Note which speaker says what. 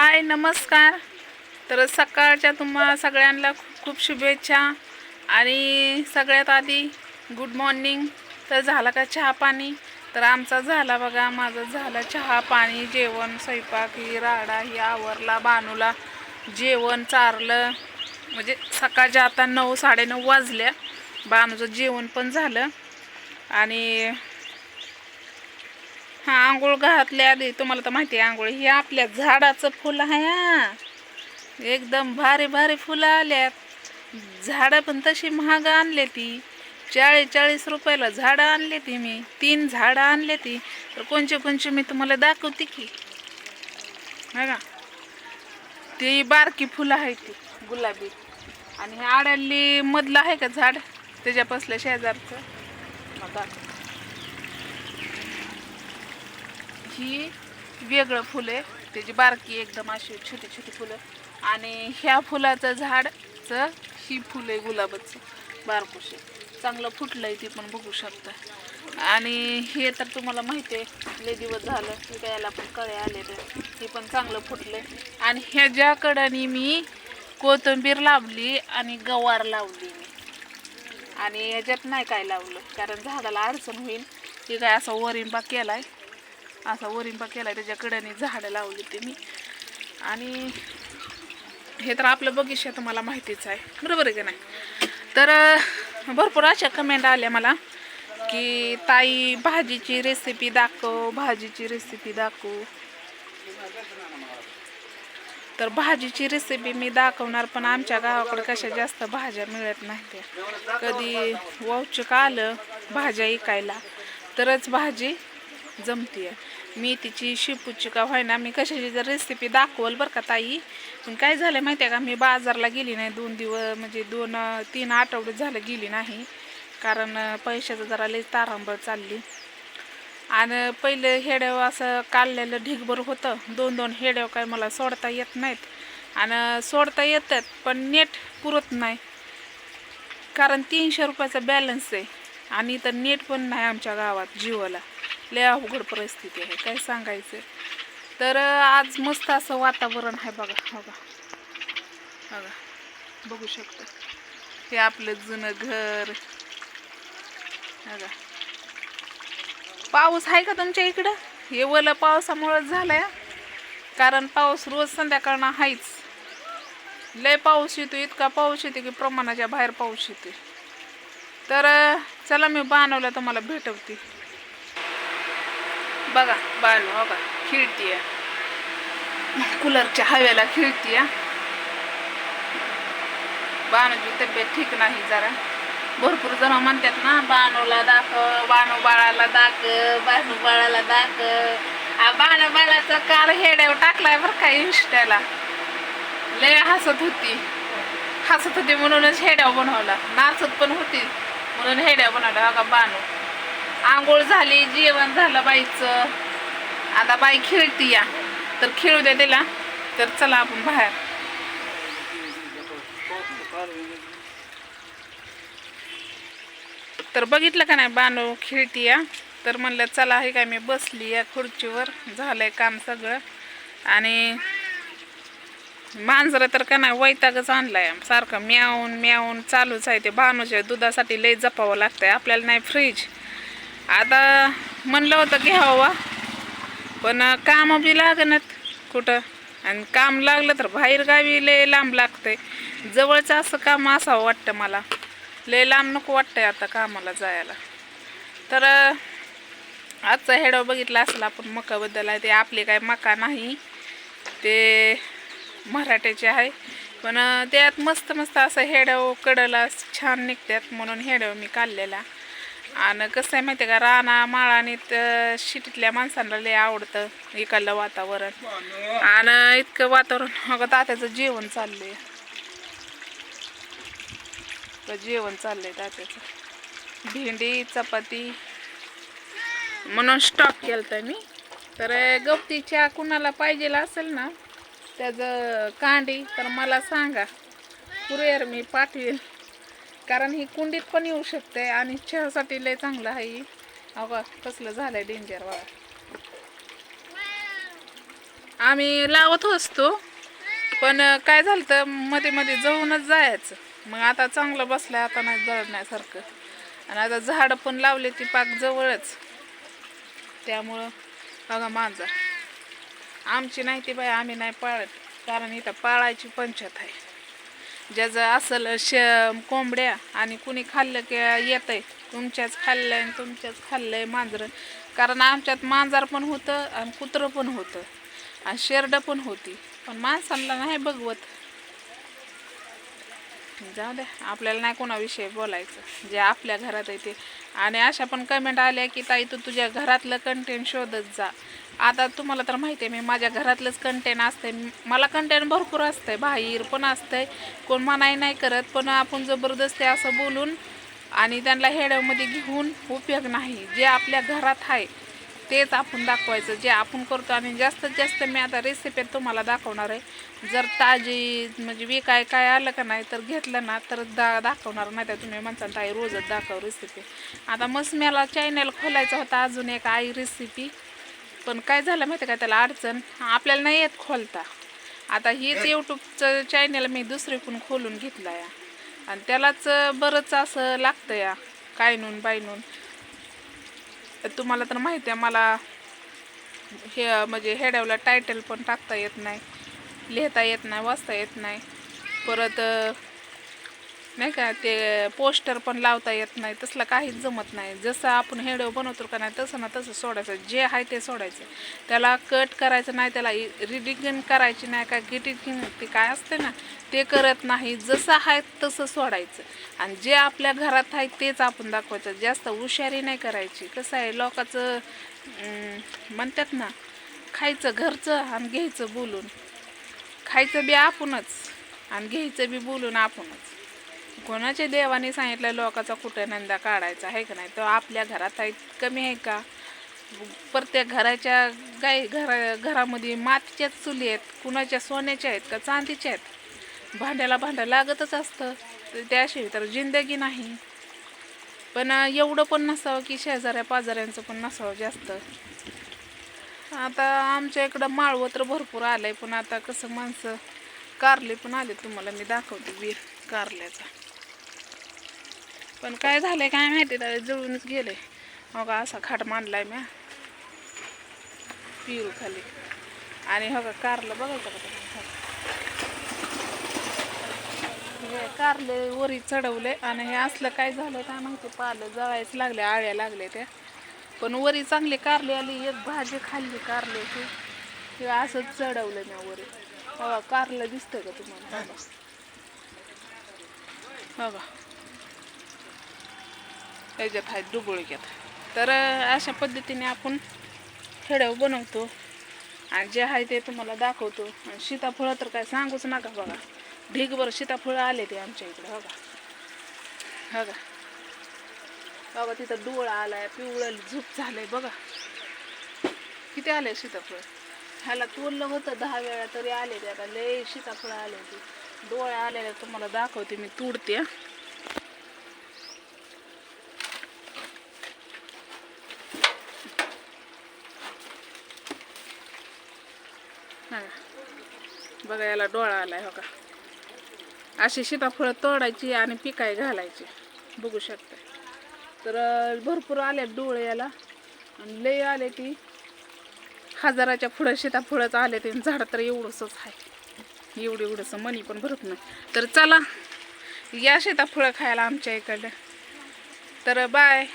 Speaker 1: हाय नमस्कार. तर सकाळच्या तुम्हा सगळ्यांना खूप खूप शुभेच्छा आणि सगळ्यात आधी गुड मॉर्निंग. तर झाला का चहा पाणी? तर आमचा झाला बघा, माझं झालं चहा पाणी, जेवण स्वयंपाक ही राडा ही आवरला, बानूला जेवण चारलं. म्हणजे सकाळच्या आता 9 9:30 वाजल्या. बानूचं जेवण पण झालं आणि हा आंघोळ घातले आधी. तुम्हाला तर माहिती आहे आंघोळ हे आपल्या झाडाचं फुल आहे. हा एकदम भारी भारी फुलं आल्यात. झाडं पण तशी महाग आणले ती 40-40 रुपयाला झाडं आणले ती. मी 3 झाडं आणले ती. तर कोणचे मी तुम्हाला दाखवते की. बघा ती बारकी फुलं आहे ती गुलाबी. आणि हे आडली मधलं आहे का झाड त्याच्यापासलं शेजारचं बघा, ही वेगळं फुल आहे. त्याची बारकी एकदम अशी छोटी छोटी फुलं. आणि ह्या फुलाचं झाडचं ही फुलं आहे गुलाबाचं बारकुशे. चांगलं फुटलंय ती पण बघू शकता. आणि हे तर तुम्हाला माहिती आहे लय दिवस झालं विकायला पण कळे आले तर हे पण चांगलं फुटलंय. आणि ह्याच्याकडनी मी कोथिंबीर लावली आणि गवार लावली मी. आणि ह्याच्यात नाही काय लावलं कारण झाडाला अडचण होईल. हे काय असा वरिंबा केलाय, असा वरिंबा केलाय त्याच्याकडे झाडं लावली ते मी. आणि हे तर आपलं बगीचा तुम्हाला माहितीच आहे बरोबर आहे की नाही. तर भरपूर अशा कमेंट आल्या मला की ताई भाजीची रेसिपी दाखव, भाजीची रेसिपी दाखव. तर भाजीची रेसिपी मी दाखवणार, पण आमच्या गावाकडे कशा जास्त भाज्या मिळत नाही. कधी वौचक आलं भाज्या इकायला तरच भाजी जमते. मी तिची शेपूची का व्हायना मी कशाची जर रेसिपी दाखवल बरं का ताई. पण काय झालं माहिती आहे का, मी बाजारला गेली नाही 2 दिवस, म्हणजे 2-3 आठवडे झालं गेली नाही. कारण पैशाचं जरा लई तारांबळ चालली. आणि पहिलं हेड्याव असं काढलेलं ढिगभर होतं. 2-2 हेड्याव काय मला सोडता येत नाहीत. आणि सोडता येतात पण नेट पुरत नाही कारण 300 रुपयाचा बॅलन्स आहे. आणि तर नेट पण नाही आमच्या गावात जिओला. लय अवघड परिस्थिती आहे काय सांगायचं. तर आज मस्त असं वातावरण आहे बघा. बघा बघा बघू शकता हे आपलं जुनं घर. बघा पाऊस आहे का तुमच्या इकडं? हे वलं पावसामुळेच झालंय कारण पाऊस रोज संध्याकाळना आहेच. लय पाऊस येतो, इतका पाऊस येतो की प्रमाणाच्या बाहेर पाऊस येतो. तर चला मी बानवला तुम्हाला भेटवते. बघा बानू बघा खिळतीये, कूलरच्या हवेला खिळतीये. बानूची तब्येत ठीक नाही जरा. भरपूर जण म्हणतात ना बानूला दाखव, बानू बाळाला दाखव, बानू बाळाला दाखव. बानू बाळाचा काल हेड्यावर टाकलाय बरं का इंस्टाला. लय हसत होती म्हणूनच हेड्याव बनवला. नाचत पण होती म्हणून हेड्याव बनवला. बघा बानू आंघोळ झाली, जेवण झालं बाईचं. आता बाई खेळती या, तर खेळू द्या तिला. तर चला आपण बाहेर. तर बघितलं का नाही बानू खेळती या. तर म्हणलं चला हे काय मी बसली या खुर्चीवर, झालंय काम सगळं. आणि मांजरं तर का नाही वैतागच आणलाय, सारखं म्याऊन म्याऊन चालूच आहे. ते बानूच्या दुधासाठी लय जपावं लागतंय. आपल्याला नाही फ्रीज. आता म्हणलं होतं घ्यावं पण काम बी लागणार कुठं. आणि काम लागलं तर बाहेर गावी लय लांब लागतंय. जवळचं असं काम असावं वाटतं मला. लय लांब नको वाटतंय आता कामाला जायला. तर आजचा हेडो बघितला असेल आपण मकाबद्दल आहे. ते आपले काय मका नाही, ते मराठ्याचे आहे. पण त्यात मस्त मस्त असं हेडव कडला छान निघतात म्हणून हेडव मी काढलेला. आणि कसं आहे माहिती आहे का, राणा माळाने शिटीतल्या माणसांना लय आवडतं इकडलं वातावरण. आणि इतकं वातावरण अगं तात्याचं जेवण चाललंय, जेवण चाललंय तात्याचं. भेंडी चपाती म्हणून स्टॉक केलता मी. तर गवती चहा कुणाला पाहिजे असेल ना त्याचं कांडी तर मला सांगा, कुरिअर मी पाठवेल. कारण ही कुंडीत पण येऊ शकते आणि चहासाठी लय चांगलं आहे. अगं कसलं झालंय डेंजर बघा. आम्ही लावत असतो, पण काय झालं तर मध्ये मध्ये जळूनच जायचं. मग आता चांगलं बसलंय, आता नाही जळण्यासारखं. आणि आता झाडं पण लावले ती पाक जवळच, त्यामुळं बघा मांजर आमची नाही ती बाई, आम्ही नाही पाळत. कारण इथं पाळायची पंचायत आहे. ज्याचं असल कोंबड्या आणि कुणी खाल्लं की येतंय तुमच्याच खाल्लंय आणि तुमच्याच खाल्लंय मांजरं. कारण आमच्यात मांजर पण होतं आणि कुत्रं पण होतं आणि शेरडं पण होती, पण माणसांना नाही बघवत. जाऊ द्या, आपल्याला नाही कोणाविषयी बोलायचं, जे आपल्या घरात आहे ते. आणि अशा पण कमेंट आल्या की ताई तू तुझ्या घरातलं कंटेंट शोधत जा. आता तुम्हाला तर माहिती आहे, मी माझ्या घरातलंच कंटेंट असतंय. मला कंटेंट भरपूर असतंय, बाहेर पण असतंय. कोण मनाई नाही करत, पण आपण जबरदस्ती असं बोलून आणि त्यांना हेड्यामध्ये घेऊन उपयोग नाही. जे आपल्या घरात आहे तेच आपण दाखवायचं, जे आपण करतो. आणि जास्तीत जास्त मी आता रेसिपी तुम्हाला दाखवणार आहे. जर ताजी म्हणजे विकाय काय आलं का नाही तर घेतलं ना तर दाखवणार. नाही तर तुम्ही म्हणता ताई रोजच दाखव रेसिपी. आता मस्त मला चॅनल खोलायचा होता अजून एक आई रेसिपी, पण काय झालं माहिती का, त्याला अडचण आपल्याला नाही येत खोलता. आता हीच यूट्यूबचं चॅनल मी दुसरीकडून खोलून घेतलं या, आणि त्यालाच बरंच असं लागतं या कायनून बायनून. तुम्हाला तर माहिती आहे मला हे म्हणजे हेड्यावला टायटल पण टाकता येत नाही, लिहिता येत नाही, वाचता येत नाही. परत नाही का ते पोस्टर पण लावता येत नाही, तसलं काहीच जमत नाही. जसं आपण हेडो बनवतो का नाही तसं ना तसं सोडायचं, जे आहे ते सोडायचं. त्याला कट करायचं नाही, त्याला रिडिंग करायची नाही, काय गिटिंग ते काय असते ना ते करत नाही. जसं आहे तसं सोडायचं. आणि जे आपल्या घरात आहे तेच आपण दाखवायचं, जास्त हुशारी नाही करायची. कसं आहे लोकांचं म्हणतात ना, खायचं घरचं आणि घ्यायचं बोलून. खायचं बी आपणच आणि घ्यायचं बी बोलून आपणच. कोणाच्या देवाने सांगितलं लोकाचा कुठं नंदा काढायचा आहे का नाही. तो आपल्या घरात आहे कमी आहे का. प्रत्येक घराच्या घरामध्ये मातीच्याच चुली आहेत, कुणाच्या सोन्याच्या आहेत का चांदीच्या आहेत. भांड्याला भांडं लागतच असतं, तर त्याशिवाय तर जिंदगी नाही. पण एवढं पण नसावं की शेजाऱ्या पाजाऱ्यांचं पण नसावं जास्त. आता आमच्या इकडं माळवं तर भरपूर आलंय, पण आता कसं माणसं कारले पण आले, तुम्हाला मी दाखवते बी कारल्याचा. पण काय झालंय काय माहिती, त्याला जळूनच गेले. हो असा खाट मांडलाय मी पिरू खाली. आणि हो का कारलं बघायचं का हे कारले वरी चढवले. आणि हे असलं काय झालं काय माहिती, पालं जळायच लागले, आळ्या लागले त्या. पण वरी चांगली कारली आली, एक भाजी खाल्ली कारल्याची. हे असंच चढवलं मी वरी. हो कारलं दिसतंय का तुम्हाला, हो का त्याच्यात आहेत डुबुळक्यात. तर अशा पद्धतीने आपण खेड्यावर बनवतो आणि जे आहे ते तुम्हाला दाखवतो. आणि सीताफळं तर काय सांगूच नका बघा, ढीगभर सीताफळं आले ते आमच्या इकडे. हो का, हो का, बघा तिथं डोळा आलाय, पिवळं झुप झालंय बघा. किती आले सीताफळ. ह्याला तोडलं होतं 10 वेळा तरी आले ते. आता लय सीताफळ आले ते, डोळ्या आलेल्या तुम्हाला दाखवते मी, तोडते. बघा याला डोळा आलाय. हो का, अशी सीताफळं तोडायची आणि पिकाय घालायची, बघू शकता. तर भरपूर आले डोळे याला, आणि लय आले ती 1000च्या पुढं सीताफळच आले ते. झाड तर एवढंच आहे, एवढंसं मनी पण भरत नाही. तर चला या सीताफळं खायला आमच्या इकडं. तर बाय.